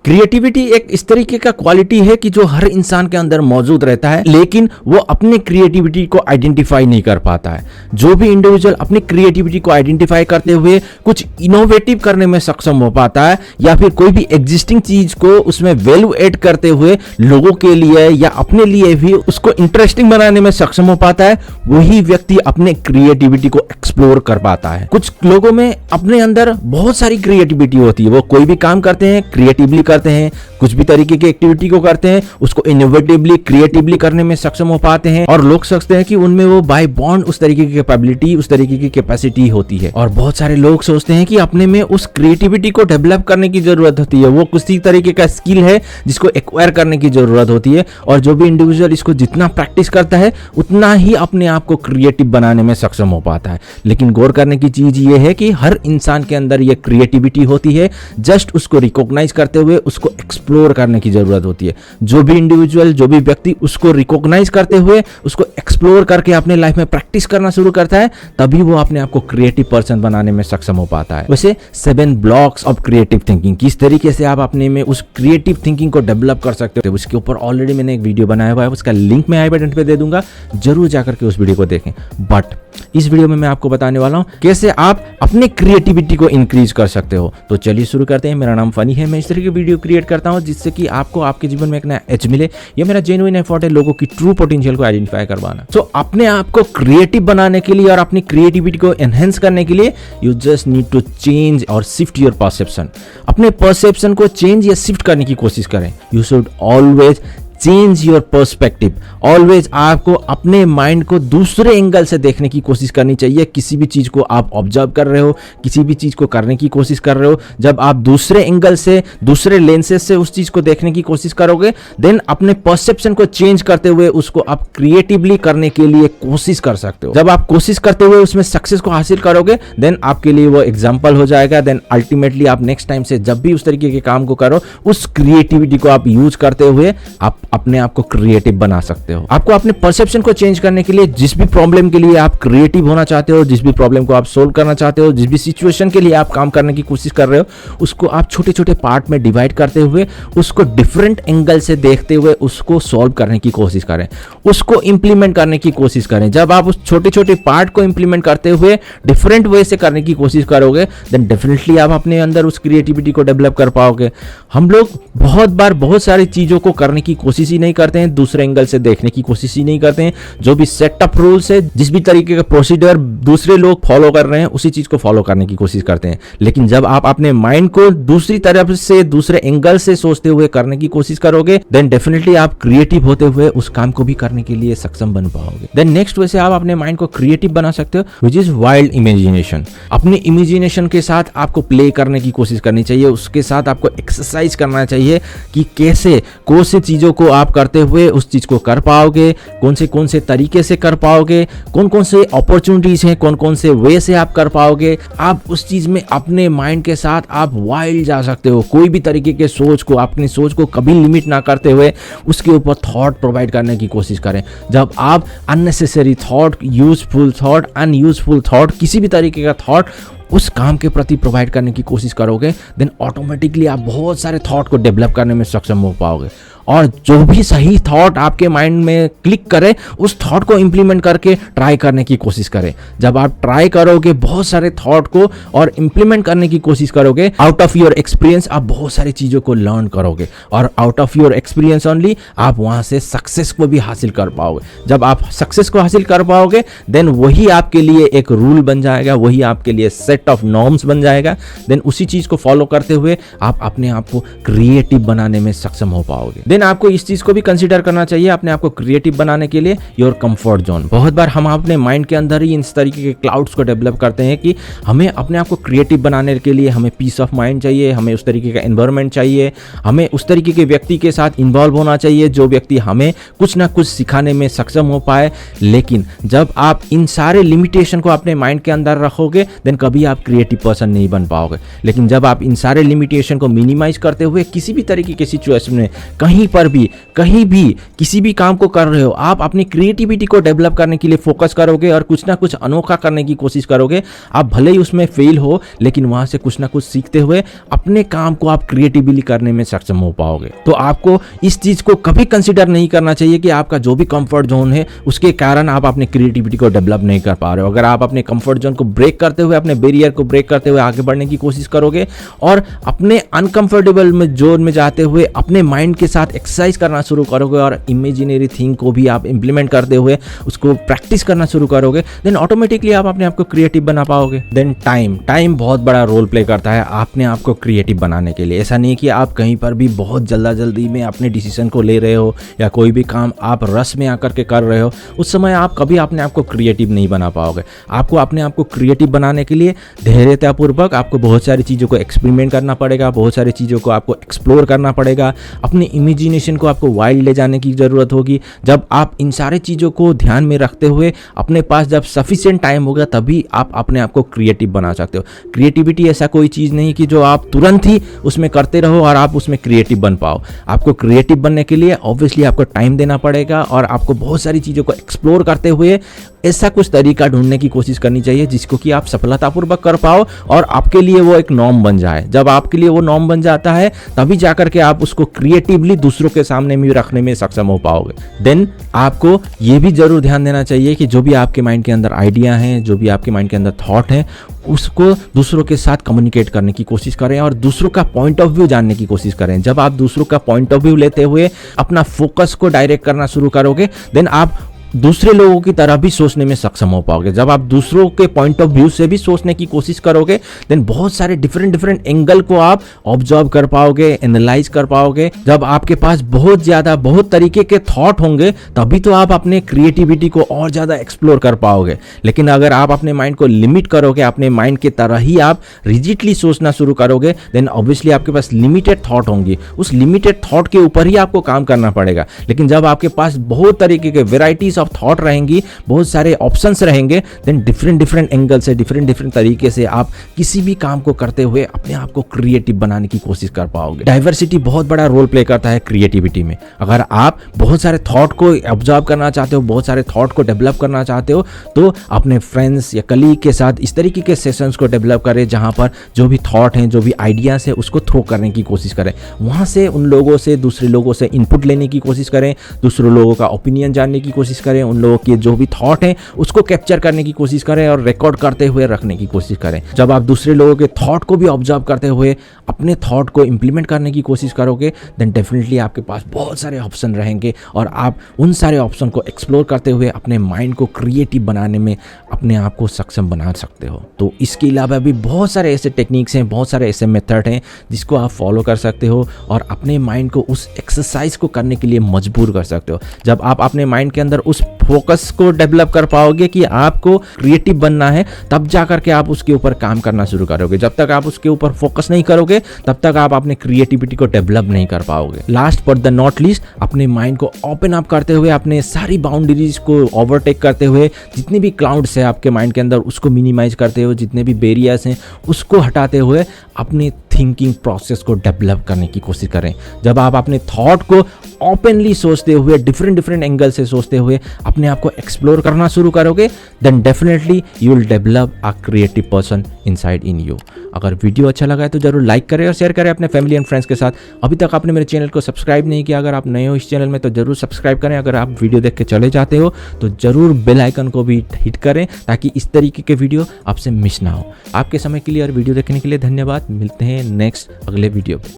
Creativity एक इस तरीके का क्वालिटी है कि जो हर इंसान के अंदर मौजूद रहता है, लेकिन वो अपने क्रिएटिविटी को आइडेंटिफाई नहीं कर पाता है। जो भी इंडिविजुअल अपनी क्रिएटिविटी को आइडेंटिफाई करते हुए कुछ इनोवेटिव करने में सक्षम हो पाता है, या फिर कोई भी एग्जिस्टिंग चीज को उसमें वैल्यू ऐड करते हुए लोगों के लिए या अपने लिए भी उसको इंटरेस्टिंग बनाने में सक्षम हो पाता है, वही व्यक्ति अपने क्रिएटिविटी को एक्सप्लोर कर पाता है। कुछ लोगों में अपने अंदर बहुत सारी क्रिएटिविटी होती है, वो कोई भी काम करते हैं क्रिएटिवली करते हैं, कुछ भी तरीके की एक्टिविटी को करते हैं उसको इनोवेटिवली क्रिएटिवली करने में सक्षम हो पाते हैं, और लोग सोचते हैं कि उनमें वो बाय बॉर्न उस तरीके की कैपेबिलिटी, उस तरीके की कैपेसिटी होती है। और बहुत सारे लोग सोचते हैं कि अपने में उस क्रिएटिविटी को डेवलप करने की जरूरत होती है, वो किसी तरीके का स्किल है जिसको एक्वायर करने की जरूरत होती है, और जो भी इंडिविजुअल इसको जितना प्रैक्टिस करता है उतना ही अपने आप को क्रिएटिव बनाने में सक्षम हो पाता है। लेकिन गौर करने की चीज ये है कि हर इंसान के अंदर ये क्रिएटिविटी होती है, जस्ट उसको रिकॉग्नाइज करते हुए उसको एक्सप्लोर करने की जरूरत होती है। जो भी इंडिविजुअल, जो भी व्यक्ति उसको रिकॉग्नाइज करते हुए उसको एक्सप्लोर करके अपने लाइफ में प्रैक्टिस करना शुरू करता है, तभी वो अपने आप को क्रिएटिव पर्सन बनाने में सक्षम हो पाता है। वैसे 7 ब्लॉक्स ऑफ क्रिएटिव थिंकिंग, किस तरीके से आप अपने में उस क्रिएटिव थिंकिंग को डेवलप कर सकते हो, उसके ऊपर ऑलरेडी मैंने एक वीडियो बनाया हुआ है, उसका लिंक मैं आई बटन पे दे दूंगा, जरूर जाकर के उस वीडियो को देखें। बट इस वीडियो में मैं आपको बताने वाला हूं कैसे आप अपने क्रिएटिविटी को इंक्रीज कर सकते हो। तो चलिए शुरू करते हैं। मेरा नाम फनी है, मैं इस तरह की वीडियो क्रिएट करता हूं जिससे कि आपको आपके जीवन में एक नया एज मिले। ये मेरा जेन्युइन एफर्ट है लोगों की ट्रू पोटेंशियल को आइडेंटिफाई करवाना। सो अपने आप को क्रिएटिव बनाने के लिए और अपनी क्रिएटिविटी को एनहेंस करने के लिए you just need to change और शिफ्ट योर परसेप्शन। अपने परसेप्शन को चेंज या शिफ्ट करने की कोशिश करें। You should always change your perspective. Always आपको अपने माइंड को दूसरे एंगल से देखने की कोशिश करनी चाहिए। किसी भी चीज को आप ऑब्जर्व कर रहे हो, किसी भी चीज को करने की कोशिश कर रहे हो, जब आप दूसरे एंगल से, दूसरे लेंसेज से उस चीज को देखने की कोशिश करोगे, देन अपने परसेप्शन को चेंज करते हुए उसको आप क्रिएटिवली करने के लिए कोशिश कर सकते हो। जब आप कोशिश करते हुए उसमें सक्सेस को हासिल करोगे, देन आपके लिए वो एग्जाम्पल हो जाएगा। देन अल्टीमेटली आप नेक्स्ट टाइम से जब भी उस तरीके के काम को करो, उस क्रिएटिविटी को आप यूज करते हुए आप अपने आप को क्रिएटिव बना सकते हो। आपको अपने परसेप्शन को चेंज करने के लिए, जिस भी प्रॉब्लम के लिए आप क्रिएटिव होना चाहते हो, जिस भी प्रॉब्लम को आप सोल्व करना चाहते हो, जिस भी सिचुएशन के लिए आप काम करने की कोशिश कर रहे हो, उसको आप छोटे छोटे पार्ट में डिवाइड करते हुए उसको डिफरेंट एंगल से देखते हुए उसको सॉल्व करने की कोशिश करें, उसको इंप्लीमेंट करने की कोशिश करें। जब आप उस छोटे छोटे पार्ट को इंप्लीमेंट करते हुए डिफरेंट वे से करने की कोशिश करोगे, देन डेफिनेटली आप अपने अंदर उस क्रिएटिविटी को डेवलप कर पाओगे। हम लोग बहुत बार बहुत सारी चीजों को करने की कोशिश ही नहीं करते हैं, दूसरे एंगल से देखने की कोशिश ही नहीं करते हैं। जो भी सेटअप रूल्स है, जिस भी तरीके का प्रोसीजर दूसरे लोग फॉलो कर रहे हैं, उसी चीज को फॉलो करने की कोशिश करते हैं। लेकिन जब आप अपने माइंड को दूसरी तरफ से, दूसरे एंगल से सोचते हुए करने की कोशिश करोगे, देन डेफिनेटली आप क्रिएटिव होते हुए उस काम को भी करने के लिए सक्षम बन पाओगे। देन नेक्स्ट वैसे आप अपने माइंड को क्रिएटिव बना सकते हो, विच इज वाइल्ड इमेजिनेशन। अपने इमेजिनेशन के साथ आपको प्ले करने की कोशिश करनी चाहिए, उसके साथ आपको एक्सरसाइज करना चाहिए कि कैसे कौन सी चीजों को आप करते हुए उस चीज को कर पाओगे, कौन से तरीके से कर पाओगे, कौन से अपॉर्चुनिटीज हैं, कौन से वे से आप कर पाओगे। आप उस चीज में अपने माइंड के साथ आप वाइल्ड जा सकते हो। कोई भी तरीके के सोच को, अपनी सोच को कभी लिमिट ना करते हुए उसके ऊपर थॉट प्रोवाइड करने की कोशिश करें। जब आप unnecessary thought, useful thought, unuseful thought, किसी भी तरीके का थॉट उस काम के प्रति प्रोवाइड करने की कोशिश करोगे, देन ऑटोमेटिकली आप बहुत सारे थॉट को डेवलप करने में सक्षम हो पाओगे। और जो भी सही थॉट आपके माइंड में क्लिक करे, उस थॉट को इंप्लीमेंट करके ट्राई करने की कोशिश करें। जब आप ट्राई करोगे बहुत सारे थॉट को और इंप्लीमेंट करने की कोशिश करोगे, आउट ऑफ योर एक्सपीरियंस आप बहुत सारी चीजों को लर्न करोगे, और out of your experience only आप वहां से सक्सेस को भी हासिल कर पाओगे। जब आप सक्सेस को हासिल कर पाओगे, देन वही आपके लिए एक रूल बन जाएगा, वही आपके लिए सेट ऑफ नॉर्म्स बन जाएगा। देन उसी चीज को फॉलो करते हुए आप अपने आप को क्रिएटिव बनाने में सक्षम हो पाओगे। देन आपको इस चीज को भी कंसीडर करना चाहिए अपने आप को क्रिएटिव बनाने के लिए, योर कंफर्ट जोन। बहुत बार हम अपने माइंड के अंदर ही इस तरीके के क्लाउड्स को डेवलप करते हैं कि हमें अपने आप को क्रिएटिव बनाने के लिए हमें पीस ऑफ माइंड चाहिए, हमें उस तरीके का एनवायरनमेंट चाहिए, हमें उस तरीके के व्यक्ति के साथ इन्वॉल्व होना चाहिए जो व्यक्ति हमें कुछ ना कुछ सिखाने में सक्षम हो पाए। लेकिन जब आप इन सारे लिमिटेशन को अपने माइंड के अंदर रखोगे, देन कभी आप क्रिएटिव पर्सन नहीं बन पाओगे। लेकिन जब आप इन सारे लिमिटेशन को मिनिमाइज करते हुए किसी भी तरीके की सिचुएशन में कहीं कहीं पर भी, कहीं भी, किसी भी काम को कर रहे हो, आप अपनी क्रिएटिविटी को डेवलप करने के लिए फोकस करोगे और कुछ ना कुछ अनोखा करने की कोशिश करोगे। आप भले ही उसमें फेल हो, लेकिन वहां से कुछ ना कुछ सीखते हुए अपने काम को आप क्रिएटिवली करने में सक्षम हो पाओगे। तो आपको इस चीज को कभी कंसिडर नहीं करना चाहिए कि आपका जो भी कंफर्ट जोन है उसके कारण आप अपनी क्रिएटिविटी को डेवलप नहीं कर पा रहे हो। अगर आप अपने कंफर्ट जोन को ब्रेक करते हुए, अपने बैरियर को ब्रेक करते हुए आगे बढ़ने की कोशिश करोगे और अपने अनकंफर्टेबल में जोन में जाते हुए अपने माइंड के साथ एक्सरसाइज करना शुरू करोगे और इमेजिनरी थिंग को भी आप इंप्लीमेंट करते हुए उसको प्रैक्टिस करना शुरू करोगे, देन ऑटोमेटिकली आप अपने आप को क्रिएटिव बना पाओगे। देन टाइम बहुत बड़ा रोल प्ले करता है अपने आप को क्रिएटिव बनाने के लिए। ऐसा नहीं कि आप कहीं पर भी बहुत जल्दी में अपने डिसीजन को ले रहे हो या कोई भी काम आप रस में आकर के कर रहे हो, उस समय आप कभी अपने आप को क्रिएटिव नहीं बना पाओगे। आपको अपने आप को क्रिएटिव बनाने के लिए धैर्यतापूर्वक आपको बहुत सारी चीज़ों को एक्सपेरिमेंट करना पड़ेगा, बहुत सारी चीज़ों को आपको एक्सप्लोर करना पड़ेगा, अपनी इमेजिनेशन को आपको वाइल्ड ले जाने की ज़रूरत होगी। जब आप इन सारी चीज़ों को ध्यान में रखते हुए अपने पास जब सफिशिएंट टाइम होगा तभी आप अपने आप को क्रिएटिव बना सकते हो। क्रिएटिविटी ऐसा कोई चीज़ नहीं कि जो आप तुरंत ही उसमें करते रहो और आप उसमें क्रिएटिव बन पाओ। आपको क्रिएटिव बनने के लिए ऑब्वियसली आपको टाइम देना पड़ेगा और आपको बहुत सारी चीज़ों को एक्सप्लोर करते हुए ऐसा कुछ तरीका ढूंढने की कोशिश करनी चाहिए जिसको कि आप सफलतापूर्वक कर पाओ और आपके लिए वो एक नॉर्म बन जाए। जब आपके लिए वो नॉर्म बन जाता है तभी जाकर के आप उसको क्रिएटिवली दूसरों के सामने भी रखने में सक्षम हो पाओगे। देन आपको ये भी जरूर ध्यान देना चाहिए कि जो भी आपके माइंड के अंदर आइडिया हैं, जो भी आपके माइंड के अंदर थॉट हैं, उसको दूसरों के साथ कम्युनिकेट करने की कोशिश करें और दूसरों का पॉइंट ऑफ व्यू जानने की कोशिश करें। जब आप दूसरों का पॉइंट ऑफ व्यू लेते हुए अपना फोकस को डायरेक्ट करना शुरू करोगे, देन आप दूसरे लोगों की तरह भी सोचने में सक्षम हो पाओगे। जब आप दूसरों के पॉइंट ऑफ व्यू से भी सोचने की कोशिश करोगे, देन बहुत सारे डिफरेंट एंगल को आप ऑब्जर्व कर पाओगे, एनालाइज कर पाओगे। जब आपके पास बहुत तरीके के थॉट होंगे तभी तो आप अपने क्रिएटिविटी को और ज़्यादा एक्सप्लोर कर पाओगे। लेकिन अगर आप अपने माइंड को लिमिट करोगे, अपने माइंड के तरह ही आप रिजिडली सोचना शुरू करोगे, देन ऑब्वियसली आपके पास लिमिटेड थॉट होंगी। उस लिमिटेड थॉट के ऊपर ही आपको काम करना पड़ेगा। लेकिन जब आपके पास बहुत तरीके के वेराइटीज ऑफ थॉट रहेंगी, बहुत सारे ऑप्शंस रहेंगे, देन डिफरेंट एंगल से डिफरेंट तरीके से आप किसी भी काम को करते हुए अपने आप को क्रिएटिव बनाने की कोशिश कर पाओगे। डाइवर्सिटी बहुत बड़ा रोल प्ले करता है क्रिएटिविटी में। अगर आप बहुत सारे थॉट को ऑब्जर्व करना चाहते हो, बहुत सारे थॉट को डेवलप करना चाहते हो, तो अपने फ्रेंड्स या कलीग के साथ इस तरीके के सेशंस को डेवलप करें जहां पर जो भी थॉट हैं, जो भी आइडियाज है, उसको थ्रो करने की कोशिश करें। वहां से उन लोगों से, दूसरे लोगों से इनपुट लेने की कोशिश करें, दूसरे लोगों का ओपिनियन जानने की कोशिश करें, उन लोगों के जो भी थॉट हैं उसको कैप्चर करने की कोशिश करें और रिकॉर्ड करते हुए रखने की कोशिश करें। जब आप दूसरे लोगों के थॉट को भी ऑब्जर्व करते हुए अपने थॉट को इंप्लीमेंट करने की कोशिश करोगे, देन डेफिनेटली आपके पास बहुत सारे ऑप्शन रहेंगे और आप उन सारे ऑप्शन को एक्सप्लोर करते हुए अपने माइंड को क्रिएटिव बनाने में अपने आप को सक्षम बना सकते हो। तो इसके अलावा भी बहुत सारे ऐसे टेक्निक्स हैं, बहुत सारे ऐसे मेथड हैं जिसको आप फॉलो कर सकते हो और अपने माइंड को उस एक्सरसाइज को करने के लिए मजबूर कर सकते हो। जब आप अपने माइंड के अंदर उस फोकस को डेवलप कर पाओगे कि आपको क्रिएटिव बनना है, तब जाकर के आप उसके ऊपर काम करना शुरू करोगे। जब तक आप उसके ऊपर फोकस नहीं करोगे तब तक आप अपने क्रिएटिविटी को डेवलप नहीं कर पाओगे। Last but the not least, अपने माइंड को ओपन अप करते हुए, अपने सारी बाउंड्रीज को ओवरटेक करते हुए, जितने भी क्लाउड्स है आपके माइंड के अंदर उसको मिनिमाइज करते हुए, जितने भी बैरियर्स हैं उसको हटाते हुए अपने थिंकिंग प्रोसेस को डेवलप करने की कोशिश करें। जब आप अपने थॉट को ओपनली सोचते हुए, डिफरेंट एंगल से सोचते हुए अपने आप को एक्सप्लोर करना शुरू करोगे, then definitely you will develop a creative person inside in you. अगर वीडियो अच्छा लगा है तो जरूर लाइक करें और शेयर करें अपने फैमिली एंड फ्रेंड्स के साथ। अभी तक आपने मेरे चैनल को सब्सक्राइब नहीं किया, अगर आप नए हो इस चैनल में तो जरूर सब्सक्राइब करें। अगर आप वीडियो देख के चले जाते हो तो जरूर बेल आइकन को भी हिट करें ताकि इस तरीके के वीडियो आपसे मिस ना हो। आपके समय के लिए और वीडियो देखने के लिए धन्यवाद। मिलते हैं नेक्स्ट अगले वीडियो पे।